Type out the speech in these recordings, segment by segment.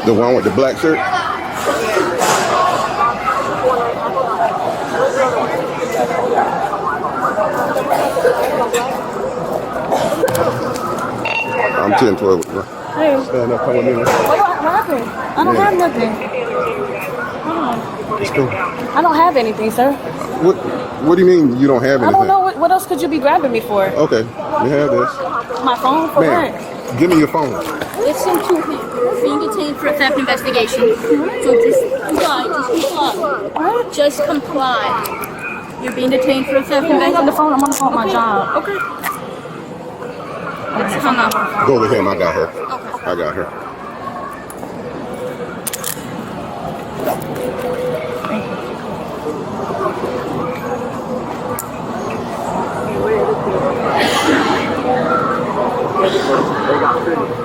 The one with the black shirt? I'm 10-12. Hey. Stand up, come with me. What happened? I don't have nothing. Let's go. I don't have anything, sir. What do you mean you don't have anything? I don't know. What else could you be grabbing me for? Okay, you have this. My phone? For Ma'am, what? give me your phone. Listen to him. You're being detained for a theft investigation. So just comply. What? Just comply. You're being detained for a theft investigation. I'm on the phone. I'm on the phone with my job. Okay. It's hung up. Go with him. I got her. Okay. I got her.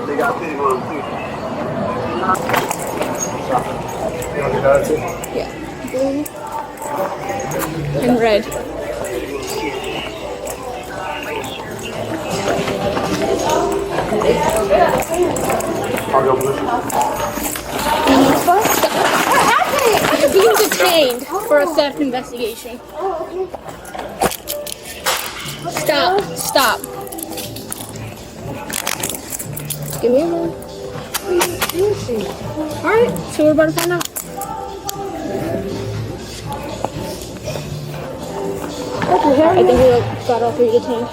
They got pity on them too. Yeah. Blue and red. You're being detained for a theft investigation. Stop. Give me a moment. Alright, so we're about to find out. I think we got all three detained.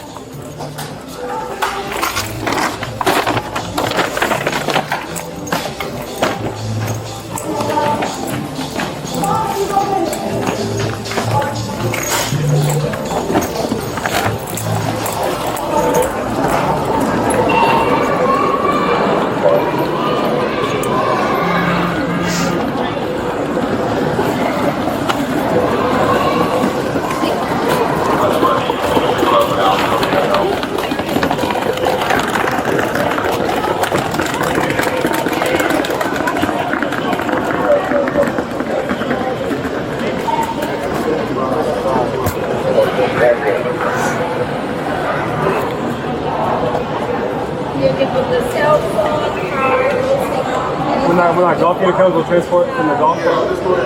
When our golf unit comes, we'll transport from the golf cart to the store.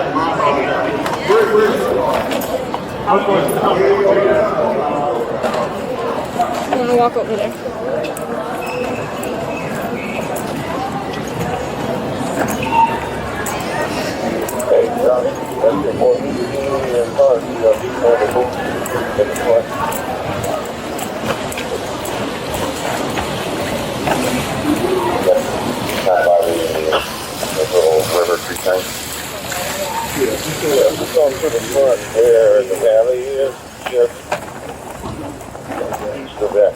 I'm gonna walk over there. River Tree Tank. Just on to the front where the valley is. Just east of that.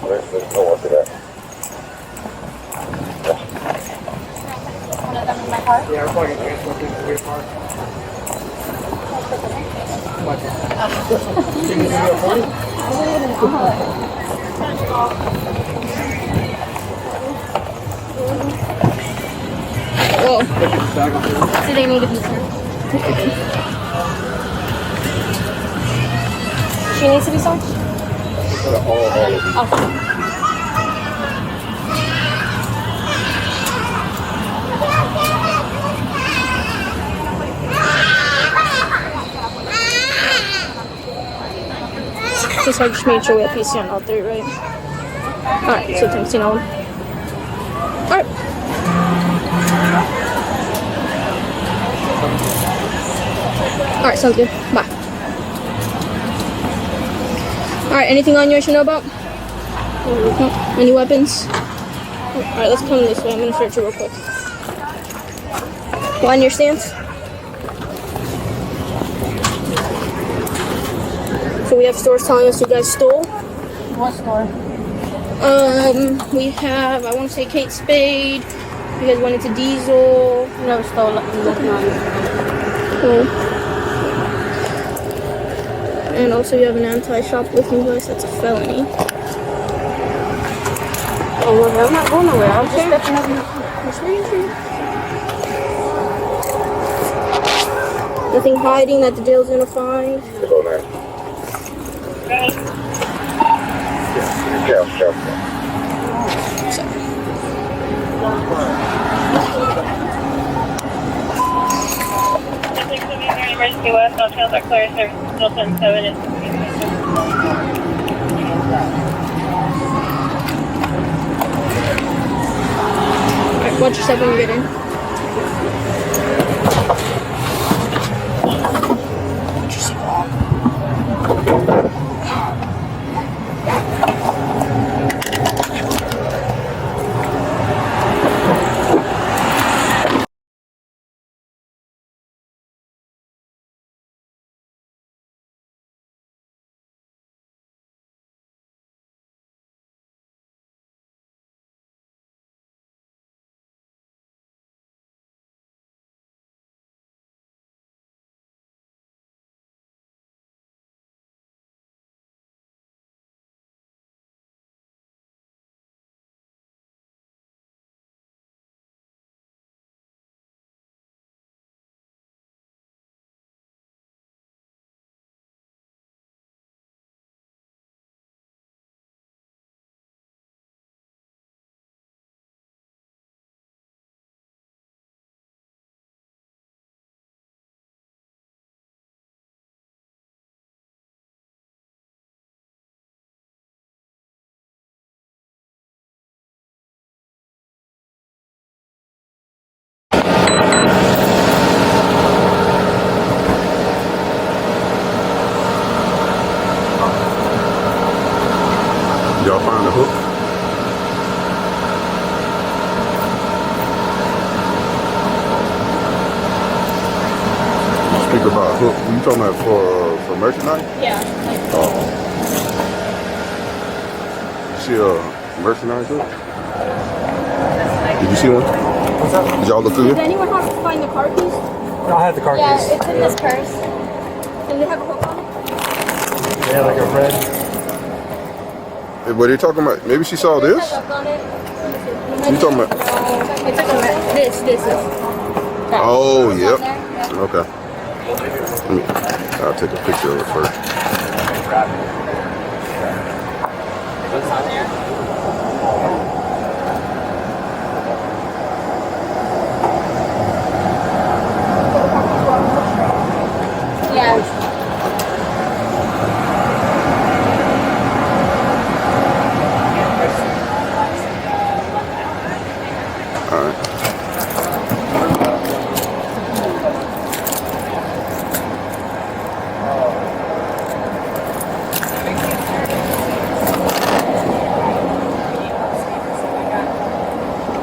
Let's go up to that. Yeah, we're probably going to transport things to your car. Whoa. So they need to be served. She needs to be served? Okay. Just I just made sure we have PC on all three, right? Alright, so thanks, on. Alright. Alright, sounds good. Bye. Alright, anything on you I should know about? No? Any weapons? Alright, let's come this way. I'm gonna search you real quick. Line your stance. So we have stores telling us you guys stole. What store? We have, I want to say Kate Spade. You guys went into Diesel. No, stole nothing on it. Cool. And also you have an anti-shoplifting device. That's a felony. Oh, well, I'm not going nowhere. I'm just stepping up. Nothing hiding that the jail's gonna find. Go now. Careful. So. Details are clear. Service still 7 is. Watch yourself when you get in. Y'all find the hook? You speak about a hook. You talking about for merchandise? Yeah. Oh. You see a merchandise hook? Did you see one? What's that? Did y'all look through Does here? anyone have to find the car keys? I have the car Yeah, keys. it's in this purse. Does it have a hook on it? Yeah, like a red. What are you talking about? Maybe she saw Does it this? have a hook on it? You talking about? It's like this. That. Oh, It's yep. on there, yeah. Okay. I'll take a picture of it first. It's on there. Yeah. All right.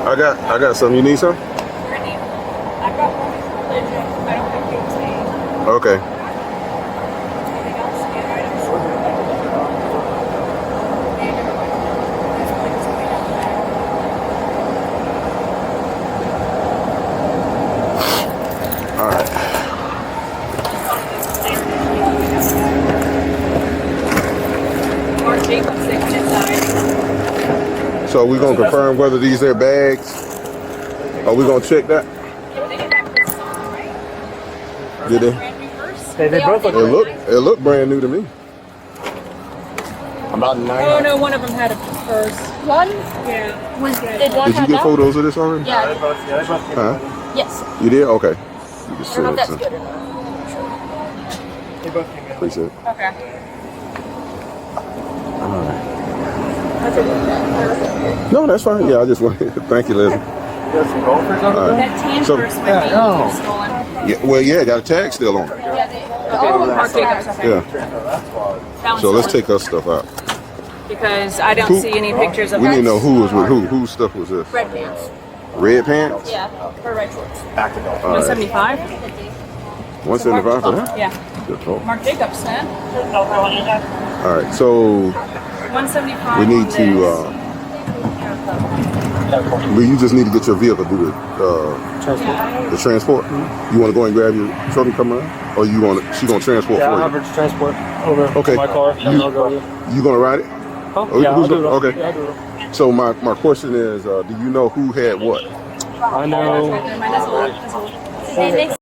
I got something. You need some? Okay. All right. So are we gonna confirm whether these are bags? Are we gonna check that? Did they? They both look It looked brand new to me. about 9. Oh no, one of them had a purse. One? Yeah. Did one Did you have get that? photos of this already? Yeah. They both came Huh? Yes. You did? Okay. You just I don't know if said that's it. good or not. They both came in. Appreciate it. Okay. No, that's fine. Yeah, I just want. Thank you, Leslie. You got some golfers over there? That tan So- purse might be stolen. Yeah. Well, yeah, got a tag still on it. Oh, Mark Jacobs. Okay. Yeah. That one's So let's stolen. take our stuff out. Because I don't Who- see any pictures of We need to that. know who was with who. Whose stuff was this? Red pants. Red pants. Yeah. Or red shorts. All right. 175? 175 for that. Yeah. Good talk. Mark Jacobs, man. All right. So 175. we need on to. this. You just need to get your vehicle to the transport. You want to go and grab your truck and come around, or you want to? She gonna transport Yeah, I'll for have you. her transport over Okay. to my car. And I'll go with you. You gonna ride it? Oh, Oh, yeah, I'll who's do it. gonna- okay. Yeah, I'll do it. So my question is, do you know who had what? I know. They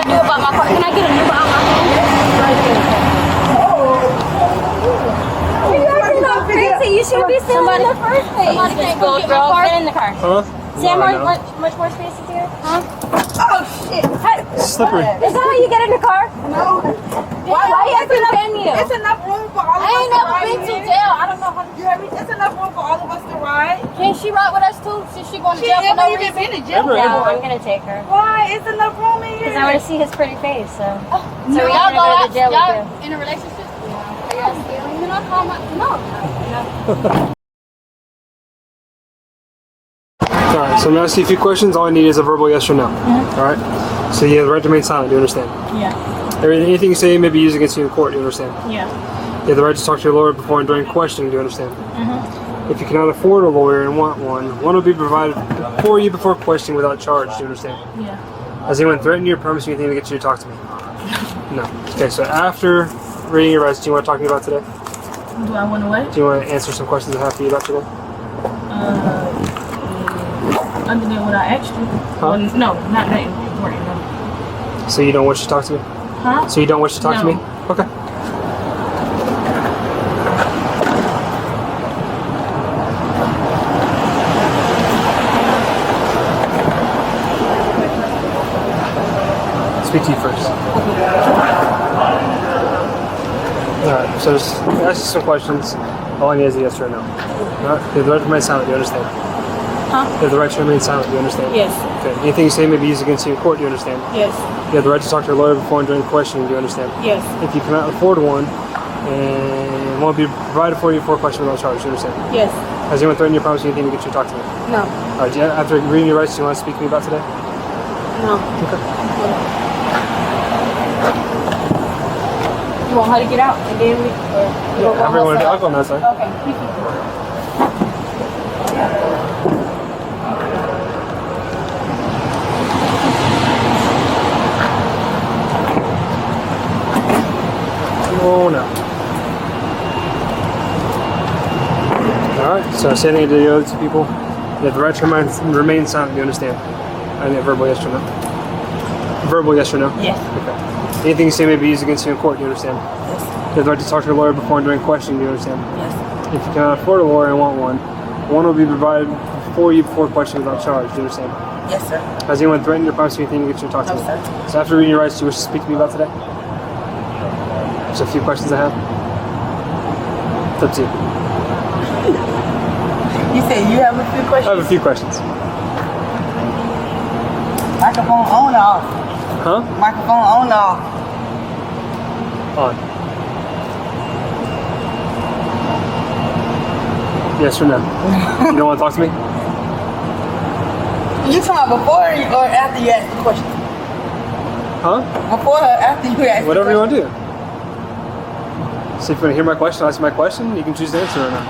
knew about my car. Can I get a new about my phone? You're not crazy. You should be stealing in the first place. Somebody can't go get my car. Get in the car. Huh? See how No, I know. much more space is here? Huh? Oh shit! Hey, Slippery. is that how you get in the car? No. Why you acting up in you? It's enough room for all of us I ain't to never ride been to here. jail. I don't know how. You hear me? It's enough room for all of us to ride. Can she ride with us too? Since she going to She jail for never no even reason? been to jail. Ever, No, ever. I'm gonna take her. Why? It's enough room in Because here. I want to see his pretty face, so. No, So we're y'all gonna go go to out. jail with Y'all you. in a relationship? Are y'all stealing? Then I'll call my. No. Alright, so I'm gonna ask you a few questions. All I need is a verbal yes or no. Alright? So you have the right to remain silent, do you understand? Yeah. Anything you say may be used against you in court, do you understand? Yeah. You have the right to talk to your lawyer before and during questioning, do you understand? If you cannot afford a lawyer and want one will be provided for you before questioning without charge, do you understand? Yeah. Has anyone threatened you or promised you anything to get you to talk to me? No. Okay, so after reading your rights, do you want to talk to me about today? Do I want to wait? Do you want to answer some questions I have for you about today? Other than what I asked you? Huh? Well, no, not that important. No. So you don't wish to talk to me? Huh? So you don't wish to talk to No. me? Okay. Speak to you first. Alright, so just ask you some questions. All I need is a yes or a no. Alright, you have the right to remain silent, do you understand? Huh? You have the right to remain silent, do you understand? Yes. Okay. Anything you say may be used against you in court, do you understand? Yes. You have the right to talk to your lawyer before and during questioning, do you understand? Yes. If you cannot afford one, and won't be provided for you for a question without charge, do you understand? Yes. Has anyone threatened you or promised you anything to get you to talk to me? No. Alright, after reading your rights, do you want to speak to me about today? No. You want her to get out and then we. Yeah, everyone, I'll go on that side. Okay. Oh no. Alright, so say anything to the other two people. You have the right to remain silent, do you understand? I need a verbal yes or no. Verbal yes or no? Yes. Okay. Anything you say may be used against you in court, do you understand? Yes. You have the right to talk to your lawyer before and during questioning, do you understand? Yes. If you cannot afford a lawyer and want one will be provided for you before questioning without charge, do you understand? Yes, sir. Has anyone threatened you or promised you anything to get you to talk to No, me? sir. So after reading your rights, do you wish to speak to me about today? There's a few questions I have. It's up to you. You said you have a few I questions. have a few questions. Microphone on or off? Huh? Microphone on or off? On. Yes or no? You don't want to talk to me? You talking about before or after you ask the question? Huh? Before or after you ask Whatever the you question? want to do. So if you want to hear my question, I'll ask you my question. You can choose to answer or not.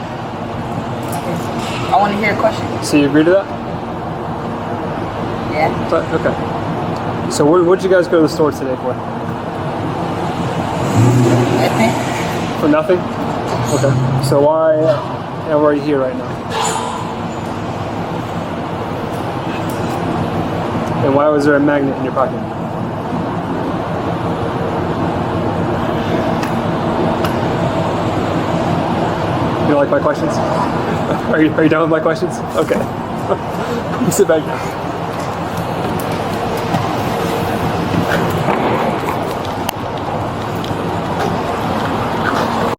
I want to hear a question. So you agree to that? Yeah. Okay. So what'd you guys go to the store today for? Nothing. For nothing? Okay. So why are you here right now? And why was there a magnet in your pocket? You don't like my questions? Are you done with my questions? Okay. You sit back down.